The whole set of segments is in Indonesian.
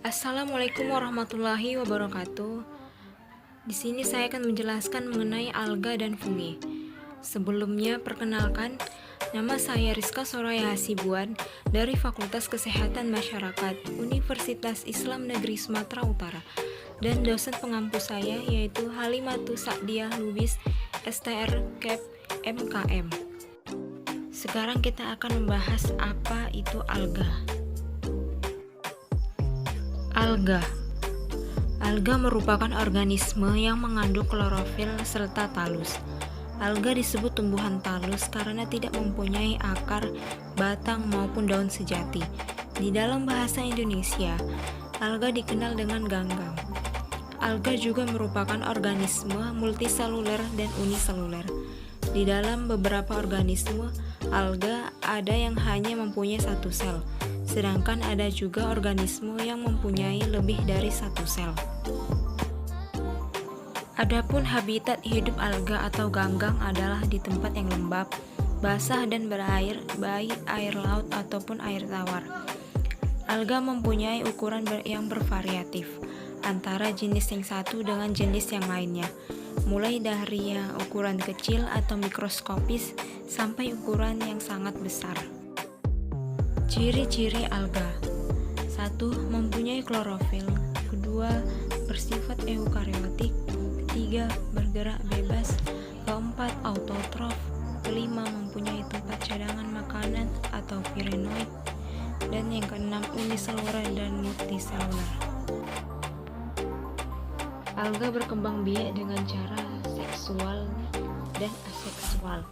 Assalamualaikum warahmatullahi wabarakatuh. Di sini saya akan menjelaskan mengenai alga dan fungi. Sebelumnya, perkenalkan, nama saya Rizka Soraya Hasibuan dari Fakultas Kesehatan Masyarakat Universitas Islam Negeri Sumatera Utara, dan dosen pengampu saya yaitu Halimatu Sa'diah Lubis, STR Cap MKM. Sekarang kita akan membahas apa itu alga. Alga merupakan organisme yang mengandung klorofil serta talus. Alga disebut tumbuhan talus karena tidak mempunyai akar, batang maupun daun sejati. Di dalam bahasa Indonesia, alga dikenal dengan ganggang. Alga juga merupakan organisme multiseluler dan uniseluler. Di dalam beberapa organisme, alga ada yang hanya mempunyai satu sel, sedangkan ada juga organisme yang mempunyai lebih dari satu sel. Adapun habitat hidup alga atau ganggang adalah di tempat yang lembab, basah dan berair, baik air laut ataupun air tawar. Alga mempunyai ukuran yang bervariatif antara jenis yang satu dengan jenis yang lainnya, mulai dari yang ukuran kecil atau mikroskopis sampai ukuran yang sangat besar. Ciri-ciri alga: 1. Mempunyai klorofil. 2. Bersifat eukariotik. 3. Bergerak bebas. 4. Autotrof. 5. Mempunyai tempat cadangan makanan atau pirenoid. Dan yang keenam, uniseluler dan multiseluler. Alga berkembang biak dengan cara seksual dan aseksual.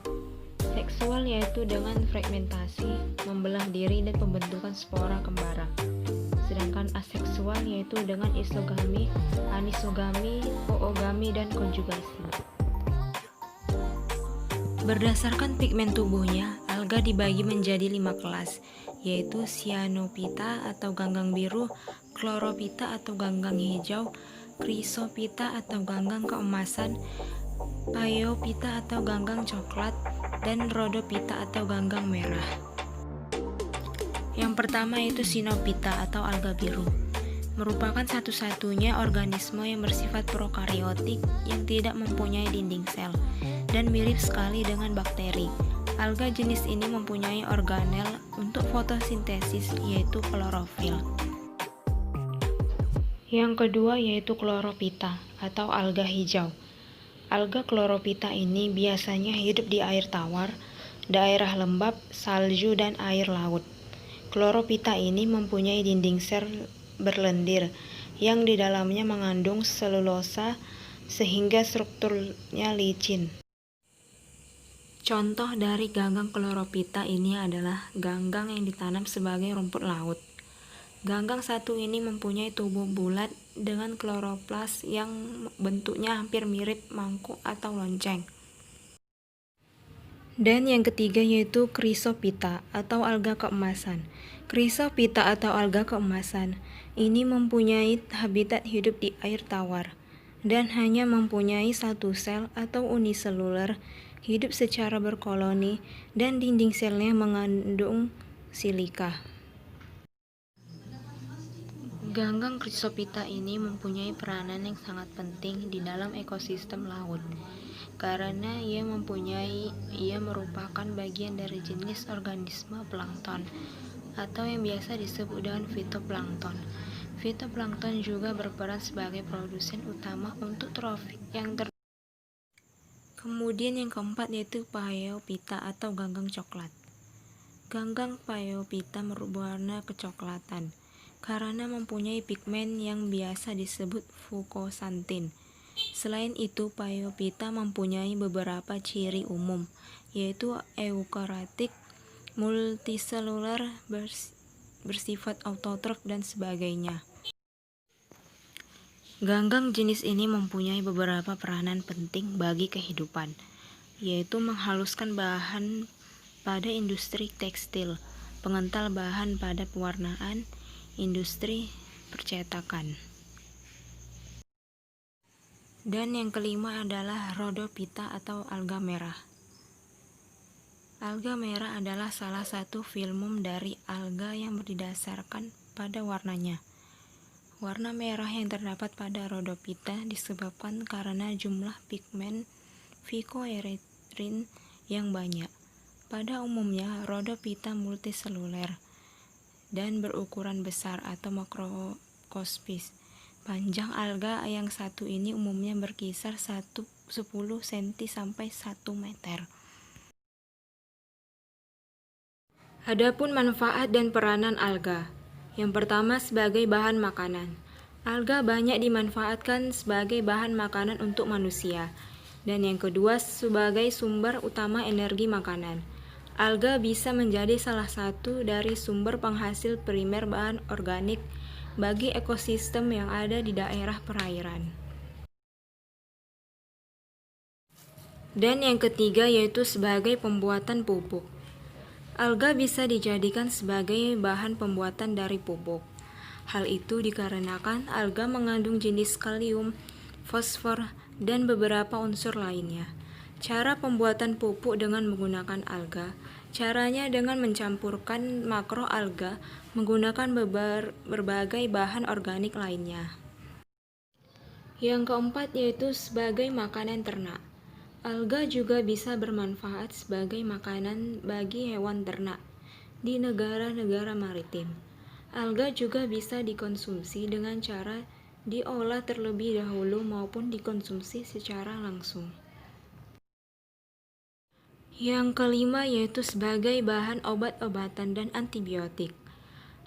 Seksual yaitu dengan fragmentasi, membelah diri dan pembentukan spora kembara. Sedangkan aseksual yaitu dengan isogami, anisogami, oogami, dan konjugasi. Berdasarkan pigmen tubuhnya, alga dibagi menjadi 5 kelas, yaitu cyanophyta atau ganggang biru, chlorophyta atau ganggang hijau, chrysophyta atau ganggang keemasan, phaeophyta atau ganggang coklat, dan rhodophyta atau ganggang merah. Yang pertama yaitu cyanophyta atau alga biru. Merupakan satu-satunya organisme yang bersifat prokariotik yang tidak mempunyai dinding sel dan mirip sekali dengan bakteri. Alga jenis ini mempunyai organel untuk fotosintesis yaitu klorofil. Yang kedua yaitu chlorophyta atau alga hijau. Alga chlorophyta ini biasanya hidup di air tawar, daerah lembab, salju, dan air laut. Chlorophyta ini mempunyai dinding sel berlendir yang di dalamnya mengandung selulosa sehingga strukturnya licin. Contoh dari ganggang chlorophyta ini adalah ganggang yang ditanam sebagai rumput laut. Ganggang satu ini mempunyai tubuh bulat dengan kloroplas yang bentuknya hampir mirip mangkuk atau lonceng. Dan yang ketiga yaitu chrysophyta atau alga keemasan. Chrysophyta atau alga keemasan ini mempunyai habitat hidup di air tawar dan hanya mempunyai satu sel atau uniseluler, hidup secara berkoloni, dan dinding selnya mengandung silika. Ganggang chrysophyta ini mempunyai peranan yang sangat penting di dalam ekosistem laut karena ia merupakan bagian dari jenis organisme plankton atau yang biasa disebut dengan fitoplankton. Fitoplankton juga berperan sebagai produsen utama untuk trofik yang Kemudian yang keempat yaitu phaeophyta atau ganggang coklat. Ganggang phaeophyta berwarna kecoklatan karena mempunyai pigmen yang biasa disebut fukosantin. Selain itu, phaeophyta mempunyai beberapa ciri umum, yaitu eukariotik, multiseluler, bersifat autotrof, dan sebagainya. Ganggang jenis ini mempunyai beberapa peranan penting bagi kehidupan, yaitu menghaluskan bahan pada industri tekstil, pengental bahan pada pewarnaan, industri percetakan. Dan yang kelima adalah rhodophyta atau alga merah. Alga merah adalah salah satu filum dari alga yang berdasarkan pada warnanya. Warna merah yang terdapat pada Rhodophyta disebabkan karena jumlah pigmen phycoerythrin yang banyak. Pada umumnya, Rhodophyta multiseluler dan berukuran besar atau makroskospis. Panjang alga yang satu ini umumnya berkisar 10 cm sampai 1 meter. Adapun manfaat dan peranan alga. Yang pertama, sebagai bahan makanan. Alga banyak dimanfaatkan sebagai bahan makanan untuk manusia. Dan yang kedua, sebagai sumber utama energi makanan. Alga bisa menjadi salah satu dari sumber penghasil primer bahan organik bagi ekosistem yang ada di daerah perairan. Dan yang ketiga yaitu sebagai pembuatan pupuk. Alga bisa dijadikan sebagai bahan pembuatan dari pupuk. Hal itu dikarenakan alga mengandung jenis kalium, fosfor, dan beberapa unsur lainnya. Cara pembuatan pupuk dengan menggunakan alga. Caranya dengan mencampurkan makroalga menggunakan berbagai bahan organik lainnya. Yang keempat yaitu sebagai makanan ternak. Alga juga bisa bermanfaat sebagai makanan bagi hewan ternak di negara-negara maritim. Alga juga bisa dikonsumsi dengan cara diolah terlebih dahulu maupun dikonsumsi secara langsung. Yang kelima yaitu sebagai bahan obat-obatan dan antibiotik.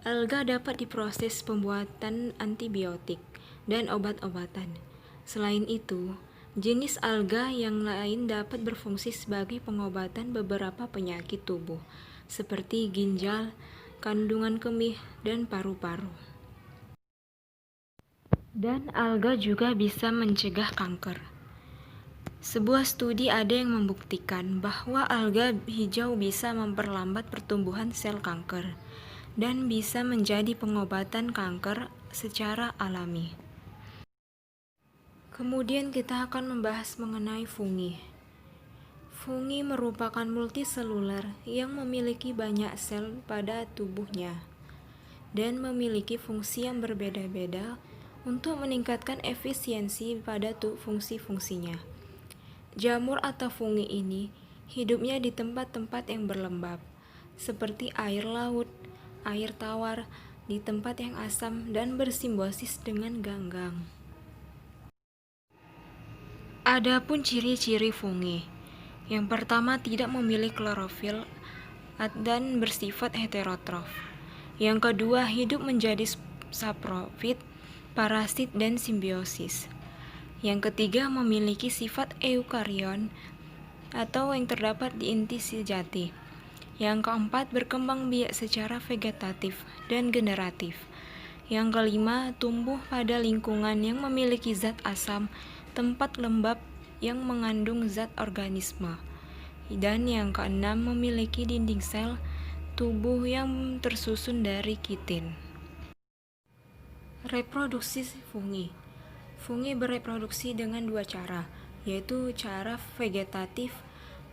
Alga dapat diproses pembuatan antibiotik dan obat-obatan. Selain itu, jenis alga yang lain dapat berfungsi sebagai pengobatan beberapa penyakit tubuh, seperti ginjal, kandungan kemih, dan paru-paru. Dan alga juga bisa mencegah kanker. Sebuah studi ada yang membuktikan bahwa alga hijau bisa memperlambat pertumbuhan sel kanker dan bisa menjadi pengobatan kanker secara alami. Kemudian kita akan membahas mengenai fungi. Fungi merupakan multiseluler yang memiliki banyak sel pada tubuhnya dan memiliki fungsi yang berbeda-beda untuk meningkatkan efisiensi pada fungsi-fungsinya. Jamur atau fungi ini hidupnya di tempat-tempat yang berlembab, seperti air laut, air tawar, di tempat yang asam dan bersimbiosis dengan ganggang. Adapun ciri-ciri fungi. Yang pertama, tidak memiliki klorofil dan bersifat heterotrof. Yang kedua, hidup menjadi saprofit, parasit, dan simbiosis. Yang ketiga, memiliki sifat eukarion atau yang terdapat di inti sejati. Yang keempat, berkembang biak secara vegetatif dan generatif. Yang kelima, tumbuh pada lingkungan yang memiliki zat asam, tempat lembab yang mengandung zat organisme. Dan yang keenam, memiliki dinding sel tubuh yang tersusun dari kitin. Reproduksi fungi. Fungi bereproduksi dengan dua cara, yaitu cara vegetatif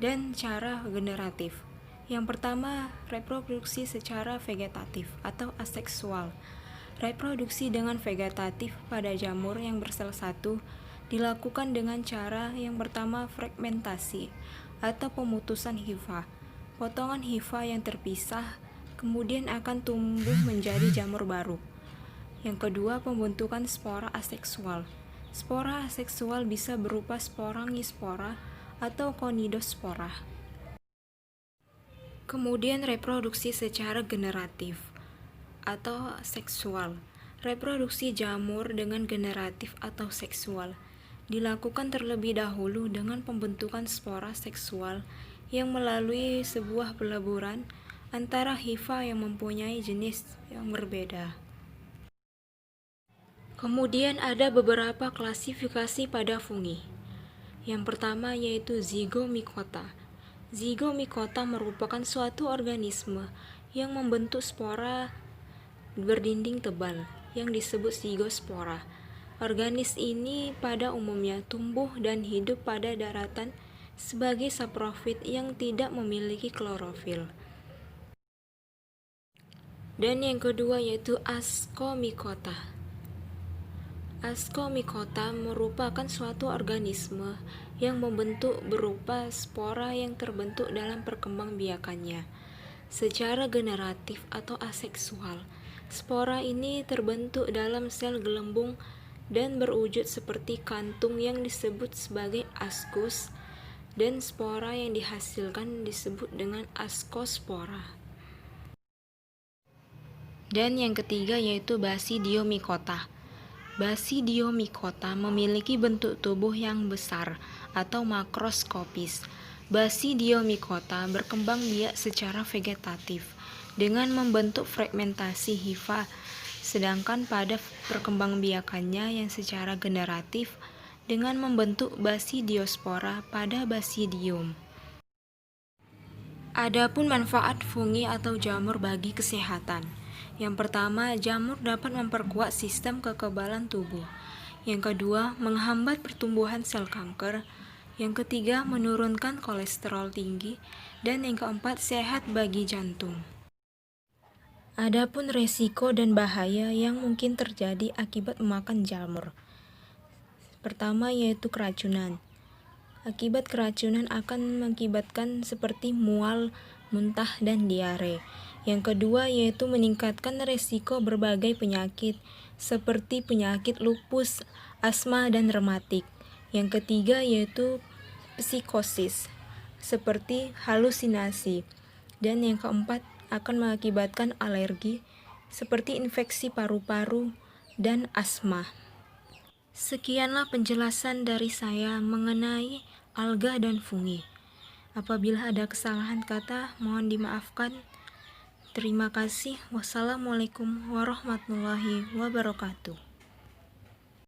dan cara generatif. Yang pertama, reproduksi secara vegetatif atau aseksual. Reproduksi dengan vegetatif pada jamur yang bersel satu dilakukan dengan cara yang pertama fragmentasi atau pemutusan hifa. Potongan hifa yang terpisah kemudian akan tumbuh menjadi jamur baru. Yang kedua, pembentukan spora aseksual. Spora aseksual bisa berupa sporangispora atau conidospora. Kemudian reproduksi secara generatif atau seksual. Reproduksi jamur dengan generatif atau seksual dilakukan terlebih dahulu dengan pembentukan spora seksual yang melalui sebuah peleburan antara hifa yang mempunyai jenis yang berbeda. Kemudian ada beberapa klasifikasi pada fungi. Yang pertama yaitu zygomicota. Zygomicota merupakan suatu organisme yang membentuk spora berdinding tebal yang disebut zygospora. Organisme ini pada umumnya tumbuh dan hidup pada daratan sebagai saprofit yang tidak memiliki klorofil. Dan yang kedua yaitu ascomycota. Ascomycota merupakan suatu organisme yang membentuk berupa spora yang terbentuk dalam perkembangbiakannya secara generatif atau aseksual. Spora ini terbentuk dalam sel gelembung dan berwujud seperti kantung yang disebut sebagai ascus, dan spora yang dihasilkan disebut dengan ascospora. Dan yang ketiga yaitu Basidiomycota. Basidiomycota memiliki bentuk tubuh yang besar atau makroskopis. Basidiomycota berkembang biak secara vegetatif dengan membentuk fragmentasi hifa, sedangkan pada perkembangbiakannya yang secara generatif dengan membentuk basidiospora pada basidium. Adapun manfaat fungi atau jamur bagi kesehatan. Yang pertama, jamur dapat memperkuat sistem kekebalan tubuh. Yang kedua, menghambat pertumbuhan sel kanker. Yang ketiga, menurunkan kolesterol tinggi. Dan yang keempat, sehat bagi jantung. Adapun resiko dan bahaya yang mungkin terjadi akibat memakan jamur. Pertama yaitu keracunan. Akibat keracunan akan mengakibatkan seperti mual, muntah, dan diare. Yang kedua yaitu meningkatkan resiko berbagai penyakit seperti penyakit lupus, asma, dan rematik. Yang ketiga yaitu psikosis seperti halusinasi. Dan yang keempat akan mengakibatkan alergi seperti infeksi paru-paru dan asma. Sekianlah penjelasan dari saya mengenai alga dan fungi. Apabila ada kesalahan kata, mohon dimaafkan. Terima kasih. Wassalamualaikum warahmatullahi wabarakatuh.